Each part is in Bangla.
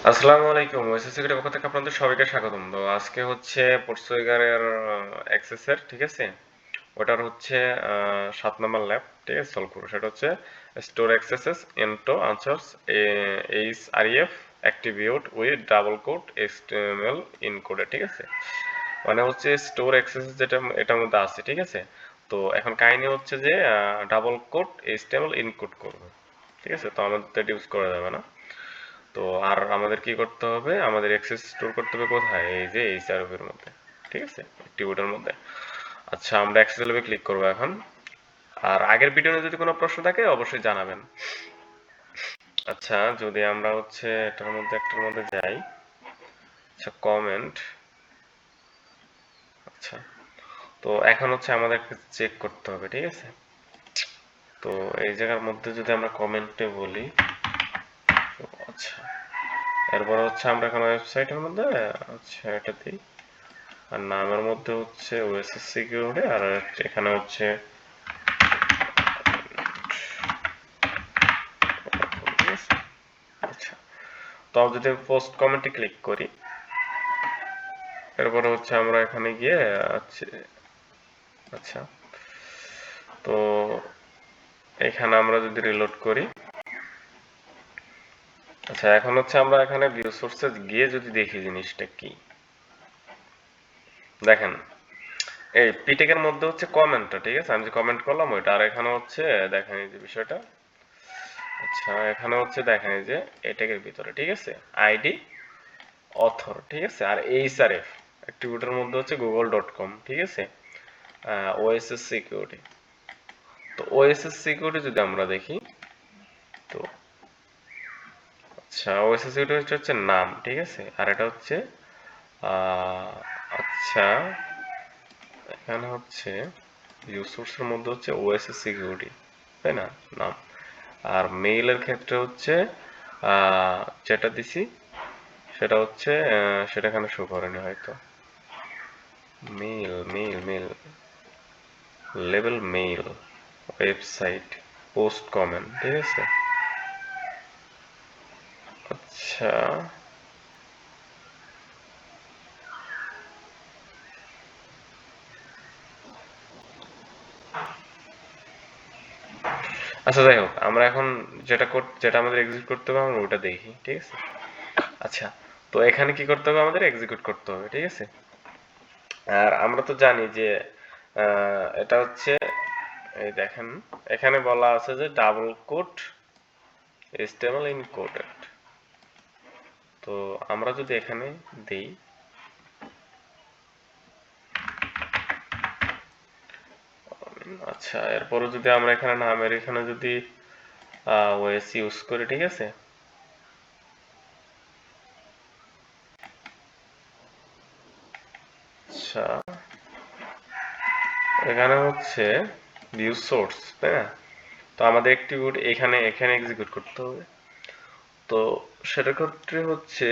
আসসালামু আলাইকুম। ওএসএস সিকিউরিটির পক্ষ থেকে আপনাদের সবাইকে স্বাগতম। তো আজকে হচ্ছে পোর্টসুইগারের অ্যাক্সেসের, ঠিক আছে? ওটার হচ্ছে ৭ নাম্বার ল্যাব, ঠিক আছে? সলভ করব। সেটা হচ্ছে store accesses into answers HREF attribute with double quote HTML encoded, ঠিক আছে? মানে হচ্ছে স্টোর অ্যাক্সেসেস যেটা এটার মধ্যে আছে, ঠিক আছে? তো এখন কাহিনী হচ্ছে যে ডাবল কোট এইচটিএমএল ইনকোড করব, ঠিক আছে? তো আমাদের তো এটা ইউজ করা যাবে না। তো আর আমাদের কি করতে হবে, আমাদের অ্যাক্সেস স্টোর করতে হবে কোথায়, এই যে এই সার্ভের মধ্যে, ঠিক আছে, অ্যাট্রিবিউটের মধ্যে। আচ্ছা, আমরা অ্যাক্সেস লেভেলে ক্লিক করবো এখন। আর আগের ভিডিওতে যদি কোনো প্রশ্ন থাকে অবশ্যই জানাবেন। আচ্ছা, যদি আমরা হচ্ছে একটার মধ্যে যাই। আচ্ছা, কমেন্ট। আচ্ছা, তো এখন হচ্ছে আমাদের চেক করতে হবে, ঠিক আছে? তো এই জায়গার মধ্যে যদি আমরা কমেন্টে বলি, আচ্ছা, এরপর হচ্ছে আমরা এখন ওয়েবসাইটের মধ্যে, আচ্ছা এটা দিই। আর নামের মধ্যে হচ্ছে ওএসএস সিকিউরিটি, আর এখানে হচ্ছে আচ্ছা। তো যদি পোস্ট কমেন্টে ক্লিক করি, এরপরে হচ্ছে আমরা এখানে গিয়ে আচ্ছা, তো এখানে আমরা যদি রিলোড করি, আচ্ছা এখন হচ্ছে আমরা এখানে ভিউ সোর্সে গিয়ে যদি দেখি জিনিসটা কি, দেখেন এই পিটেকের মধ্যে হচ্ছে কমেন্টটা, ঠিক আছে? আমি যে কমেন্ট করলাম ওইটা, আর এখানে হচ্ছে দেখেন এই যে বিষয়টা, আচ্ছা এখানে হচ্ছে দেখেন এই যে এটাকের ভিতরে, ঠিক আছে, আইডি অথর, ঠিক আছে, আর এইচআরএফ অ্যাট্রিবিউটের মধ্যে হচ্ছে google.com, ঠিক আছে, ওএসএস সিকিউরিটি। তো ওএসএস সিকিউরিটি যদি আমরা দেখি, তো আচ্ছা ওএসএস সিকিউরিটি হচ্ছে নাম, ঠিক আছে, আর এটা হচ্ছে আচ্ছা এখানে হচ্ছে ইউসোর্সের মধ্যে হচ্ছে ওএসএস সিকিউরিটি, তাই না, নাম। আর মেইলের ক্ষেত্রে হচ্ছে যেটা দিছি সেটা হচ্ছে সেটা এখানে শো করেনি হয়তো। Mail mail mail level mail, website, post comment, ঠিক আছে। আচ্ছা, আচ্ছা যাই হোক, আমরা এখন যেটা আমাদের এক্সিকিউট করতে হবে আমরা ওটা দেখি, ঠিক আছে। আচ্ছা, তো এখানে কি করতে হবে, আমাদের এক্সিকিউট করতে হবে, ঠিক আছে। আর আমরা তো জানি যে এটা হচ্ছে, এই দেখেন এখানে বলা আছে যে ডাবল কোট HTML ইনকোডেড। তো আমরা যদি এখানে দেই, আচ্ছা এরপরে যদি আমরা এখানে নামের এখানে যদি ওএস ইউজ করি, ঠিক আছে। আচ্ছা, এখানে হচ্ছে ভিউ সোর্স, তাই না? তো আমাদের অ্যাট্রিবিউট এখানে এখানে এক্সিকিউট করতে হবে। তো সেটার ক্ষেত্রে হচ্ছে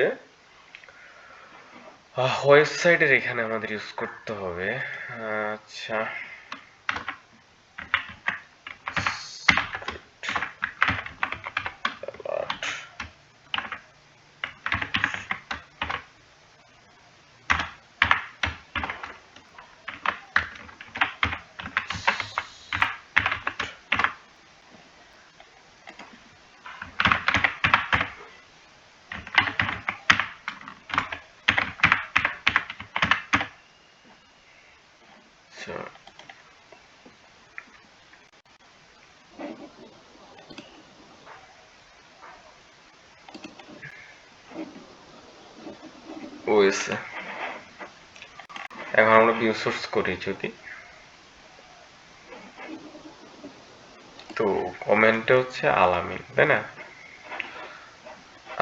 ওয়েবসাইটের এখানে আমাদের ইউজ করতে হবে। আচ্ছা, আচ্ছা, ওএস এখন আমরা ভিউ সোর্স করি যদি, তো কমেন্টে হচ্ছে আলামিন, তাই না?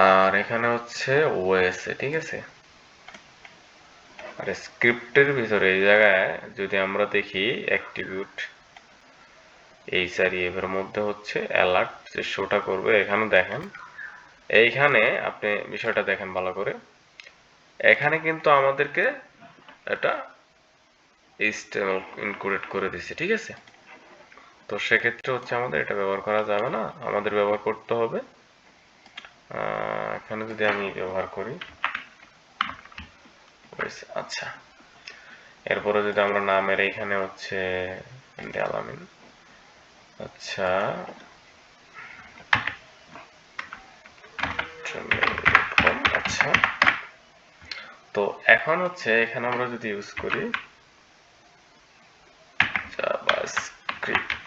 আর এখানে হচ্ছে ওএস, ঠিক আছে। আর স্ক্রিপ্টের ভিতরে এই জায়গায় যদি আমরা দেখি অ্যাট্রিবিউট এইচআরইএফ এর মধ্যে হচ্ছে অ্যালার্ট যে শোটা করবে, এখানে দেখেন, এইখানে আপনি বিষয়টা দেখেন ভালো করে, এখানে কিন্তু আমাদেরকে এটা এইচটিএমএল ইনকোডেড করে দিছে, ঠিক আছে। তো সেক্ষেত্রে হচ্ছে আমাদের এটা ব্যবহার করা যাবে না, আমাদের ব্যবহার করতে হবে এখানে যদি আমি ব্যবহার করি, আচ্ছা, এরপরে যদি আমরা নামের এখানে হচ্ছে আলামিন, আচ্ছা, আচ্ছা, তো এখন হচ্ছে এখানে আমরা যদি ইউজ করি জাভাস্ক্রিপ্ট,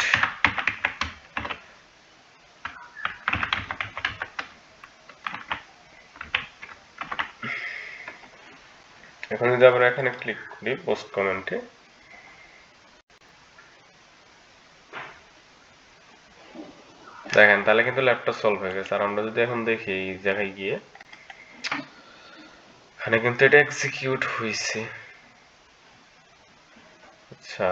এখন যদি আমরা এখানে ক্লিক করি পোস্ট কমেন্টে, দেখেন তাহলে কিন্তু ল্যাপটপ সলভ হয়ে গেছে। আর আমরা যদি এখন দেখি এই জায়গায় গিয়ে, এখানে কিন্তু এটা এক্সিকিউট হয়েছে। আচ্ছা,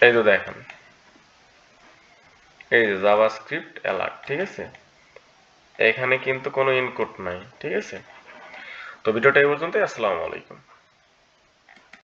এই তো দেখেন, এই যে জাভাস্ক্রিপ্ট অ্যালার্ট, ঠিক আছে, এখানে কিন্তু কোনো ইনপুট নাই, ঠিক আছে। তো ভিডিওটা এই পর্যন্তই। আসসালামু আলাইকুম।